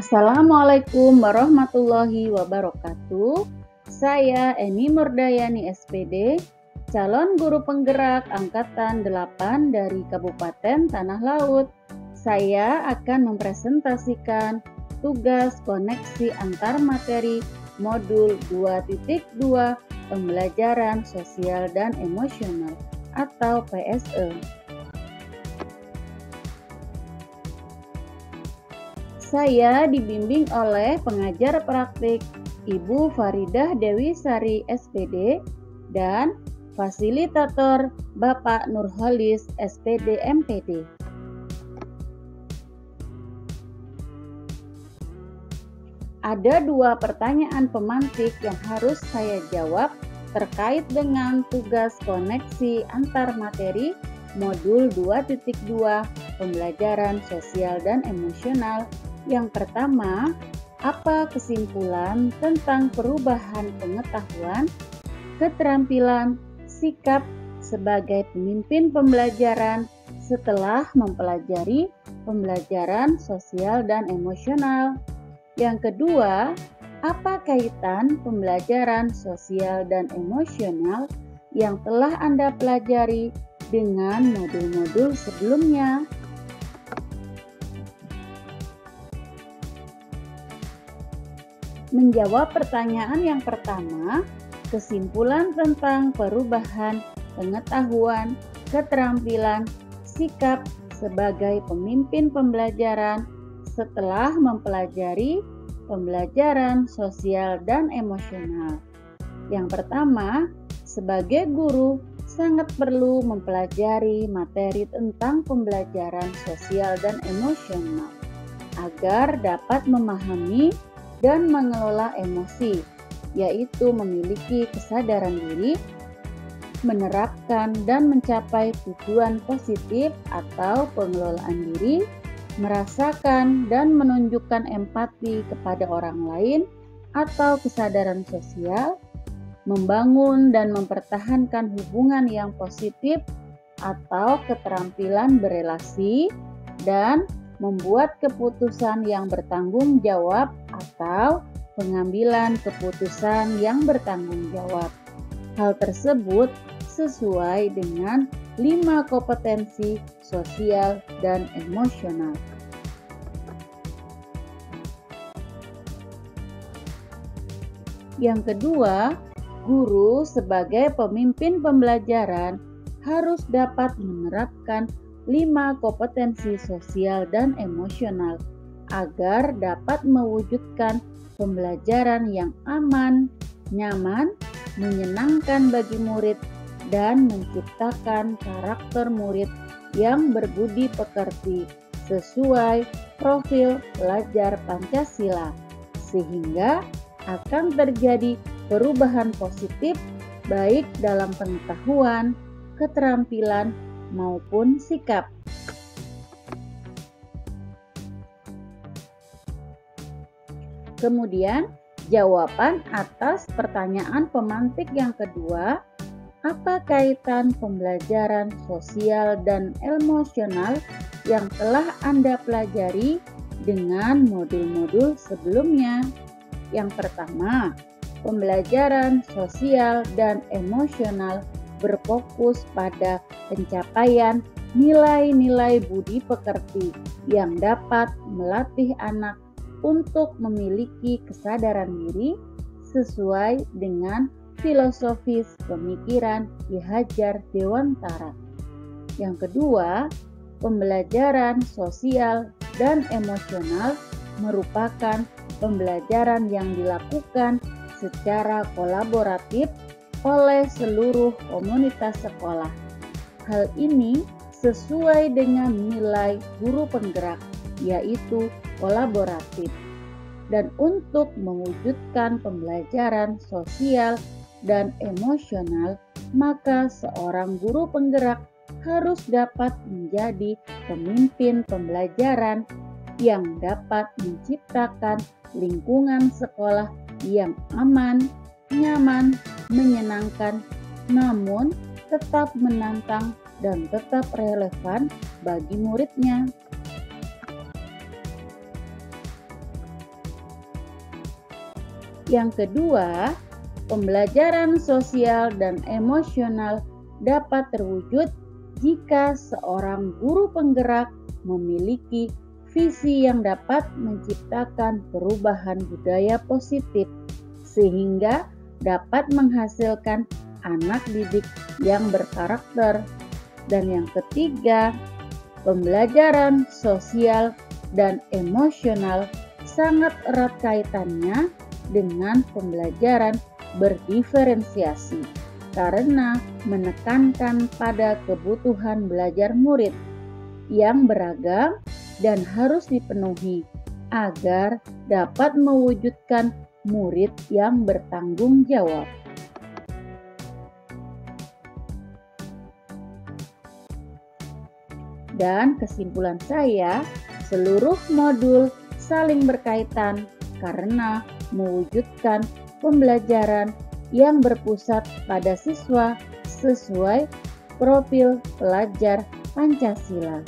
Assalamualaikum warahmatullahi wabarakatuh. Saya Eni Murdayani SPD, calon guru penggerak angkatan 8 dari Kabupaten Tanah Laut. Saya akan mempresentasikan tugas koneksi antar materi modul 2.2 pembelajaran sosial dan emosional atau PSE. Saya dibimbing oleh pengajar praktik Ibu Faridah Dewi Sari SPD dan fasilitator Bapak Nurholis SPD MPD. Ada 2 pertanyaan pemantik yang harus saya jawab terkait dengan tugas koneksi antar materi modul 2.2 pembelajaran sosial dan emosional. Yang pertama, apa kesimpulan tentang perubahan pengetahuan, keterampilan, sikap sebagai pemimpin pembelajaran setelah mempelajari pembelajaran sosial dan emosional? Yang kedua, apa kaitan pembelajaran sosial dan emosional yang telah Anda pelajari dengan modul-modul sebelumnya? Menjawab pertanyaan yang pertama, kesimpulan tentang perubahan pengetahuan, keterampilan, sikap sebagai pemimpin pembelajaran setelah mempelajari pembelajaran sosial dan emosional. Yang pertama, sebagai guru sangat perlu mempelajari materi tentang pembelajaran sosial dan emosional agar dapat memahami dan mengelola emosi, yaitu memiliki kesadaran diri, menerapkan dan mencapai tujuan positif atau pengelolaan diri, merasakan dan menunjukkan empati kepada orang lain atau kesadaran sosial, membangun dan mempertahankan hubungan yang positif atau keterampilan berelasi, dan membuat keputusan yang bertanggung jawab atau pengambilan keputusan yang bertanggung jawab. Hal tersebut sesuai dengan 5 kompetensi sosial dan emosional. Yang kedua, guru sebagai pemimpin pembelajaran harus dapat menerapkan 5 kompetensi sosial dan emosional agar dapat mewujudkan pembelajaran yang aman, nyaman, menyenangkan bagi murid, dan menciptakan karakter murid yang berbudi pekerti sesuai profil pelajar Pancasila, sehingga akan terjadi perubahan positif baik dalam pengetahuan, keterampilan, maupun sikap. Kemudian, jawaban atas pertanyaan pemantik yang kedua, apa kaitan pembelajaran sosial dan emosional yang telah Anda pelajari dengan modul-modul sebelumnya? Yang pertama, pembelajaran sosial dan emosional berfokus pada pencapaian nilai-nilai budi pekerti yang dapat melatih anak untuk memiliki kesadaran diri sesuai dengan filosofis pemikiran Ki Hajar Dewantara. Yang kedua, pembelajaran sosial dan emosional merupakan pembelajaran yang dilakukan secara kolaboratif oleh seluruh komunitas sekolah. Hal ini sesuai dengan nilai guru penggerak, yaitu kolaboratif. Dan untuk mewujudkan pembelajaran sosial dan emosional, maka seorang guru penggerak harus dapat menjadi pemimpin pembelajaran yang dapat menciptakan lingkungan sekolah yang aman, nyaman, menyenangkan, namun tetap menantang dan tetap relevan bagi muridnya. Yang kedua, pembelajaran sosial dan emosional dapat terwujud jika seorang guru penggerak memiliki visi yang dapat menciptakan perubahan budaya positif, sehingga dapat menghasilkan anak didik yang berkarakter. Dan yang ketiga, pembelajaran sosial dan emosional sangat erat kaitannya dengan pembelajaran berdiferensiasi karena menekankan pada kebutuhan belajar murid yang beragam dan harus dipenuhi agar dapat mewujudkan murid yang bertanggung jawab. Dan kesimpulan saya, seluruh modul saling berkaitan karena mewujudkan pembelajaran yang berpusat pada siswa sesuai profil pelajar Pancasila.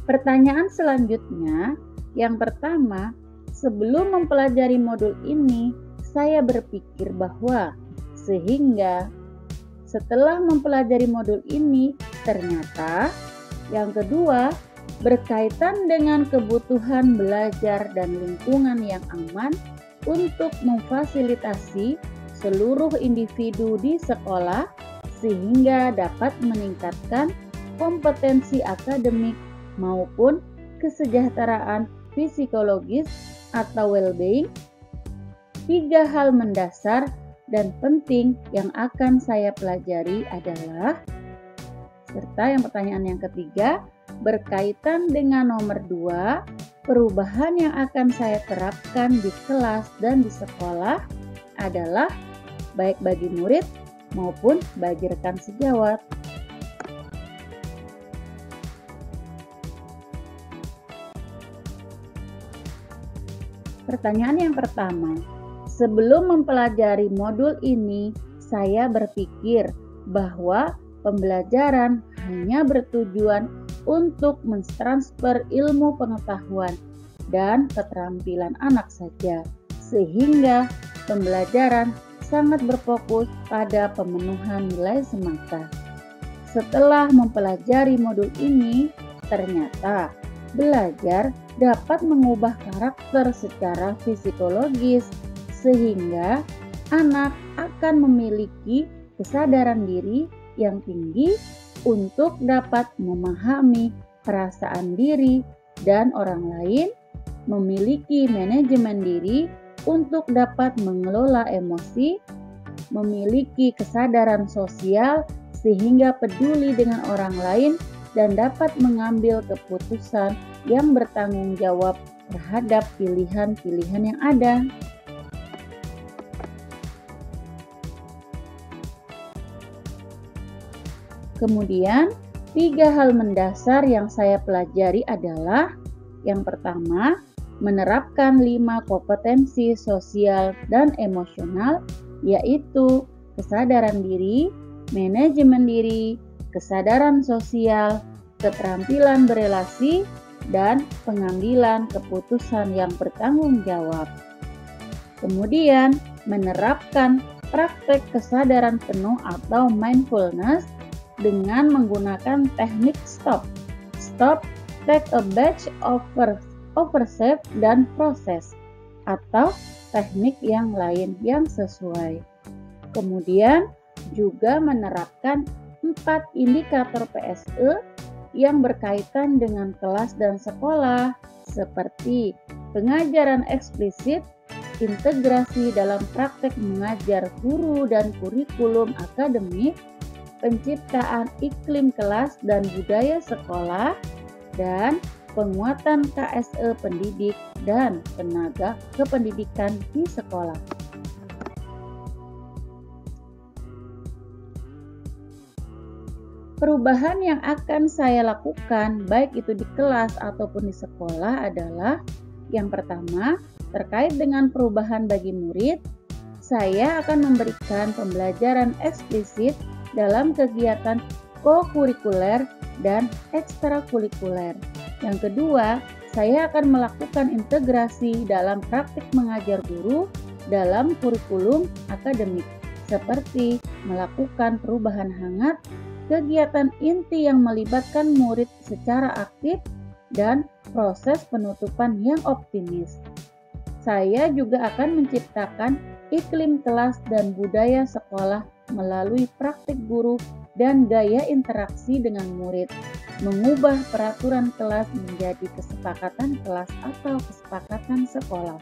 Pertanyaan selanjutnya, yang pertama, sebelum mempelajari modul ini, saya berpikir bahwa sehingga setelah mempelajari modul ini, ternyata yang kedua berkaitan dengan kebutuhan belajar dan lingkungan yang aman untuk memfasilitasi seluruh individu di sekolah sehingga dapat meningkatkan kompetensi akademik maupun kesejahteraan psikologis atau well-being. 3 hal mendasar dan penting yang akan saya pelajari adalah, serta yang pertanyaan yang ketiga, berkaitan dengan nomor 2, perubahan yang akan saya terapkan di kelas dan di sekolah adalah baik bagi murid maupun bagi rekan sejawat. Pertanyaan yang pertama, sebelum mempelajari modul ini, saya berpikir bahwa pembelajaran hanya bertujuan untuk mentransfer ilmu pengetahuan dan keterampilan anak saja, sehingga pembelajaran sangat berfokus pada pemenuhan nilai semata. Setelah mempelajari modul ini, ternyata belajar dapat mengubah karakter secara psikologis, sehingga anak akan memiliki kesadaran diri yang tinggi untuk dapat memahami perasaan diri dan orang lain, memiliki manajemen diri untuk dapat mengelola emosi, memiliki kesadaran sosial sehingga peduli dengan orang lain dan dapat mengambil keputusan yang bertanggung jawab terhadap pilihan-pilihan yang ada. Kemudian, 3 hal mendasar yang saya pelajari adalah, yang pertama, menerapkan 5 kompetensi sosial dan emosional, yaitu kesadaran diri, manajemen diri, kesadaran sosial, keterampilan berelasi, dan pengambilan keputusan yang bertanggung jawab. Kemudian, menerapkan praktek kesadaran penuh atau mindfulness dengan menggunakan teknik stop, take a batch, observe, dan proses, atau teknik yang lain yang sesuai. Kemudian juga menerapkan 4 indikator PSE yang berkaitan dengan kelas dan sekolah, seperti pengajaran eksplisit, integrasi dalam praktek mengajar guru dan kurikulum akademik, penciptaan iklim kelas dan budaya sekolah, dan penguatan KSE pendidik dan tenaga kependidikan di sekolah. Perubahan yang akan saya lakukan baik itu di kelas ataupun di sekolah adalah, yang pertama, terkait dengan perubahan bagi murid, saya akan memberikan pembelajaran eksplisit dalam kegiatan kokurikuler dan ekstrakurikuler. Yang kedua, saya akan melakukan integrasi dalam praktik mengajar guru dalam kurikulum akademik, seperti melakukan perubahan hangat, kegiatan inti yang melibatkan murid secara aktif, dan proses penutupan yang optimis. Saya juga akan menciptakan iklim kelas dan budaya sekolah melalui praktik guru dan gaya interaksi dengan murid, mengubah peraturan kelas menjadi kesepakatan kelas atau kesepakatan sekolah.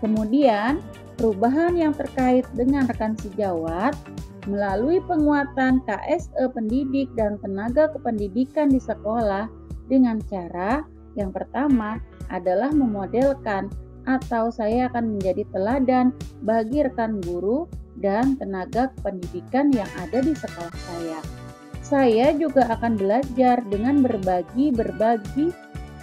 Kemudian, perubahan yang terkait dengan rekan sejawat melalui penguatan KSE pendidik dan tenaga kependidikan di sekolah dengan cara yang pertama adalah memodelkan atau saya akan menjadi teladan bagi rekan guru dan tenaga kependidikan yang ada di sekolah saya. Saya juga akan belajar dengan berbagi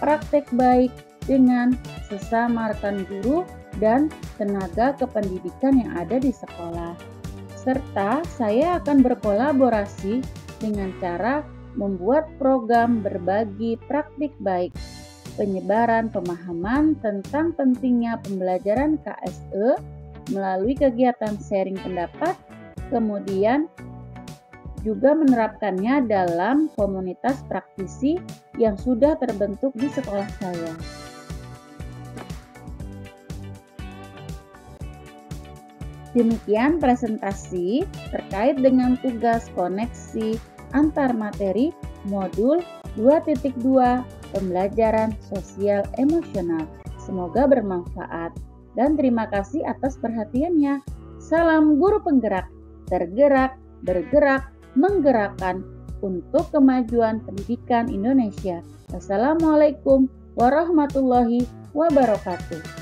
praktek baik dengan sesama rekan guru dan tenaga kependidikan yang ada di sekolah. Serta saya akan berkolaborasi dengan cara membuat program berbagi praktik baik, penyebaran pemahaman tentang pentingnya pembelajaran KSE melalui kegiatan sharing pendapat, kemudian juga menerapkannya dalam komunitas praktisi yang sudah terbentuk di sekolah saya. Demikian presentasi terkait dengan tugas koneksi antar materi modul 2.2 pembelajaran sosial emosional. Semoga bermanfaat dan terima kasih atas perhatiannya. Salam guru penggerak, tergerak, bergerak, menggerakkan untuk kemajuan pendidikan Indonesia. Wassalamualaikum warahmatullahi wabarakatuh.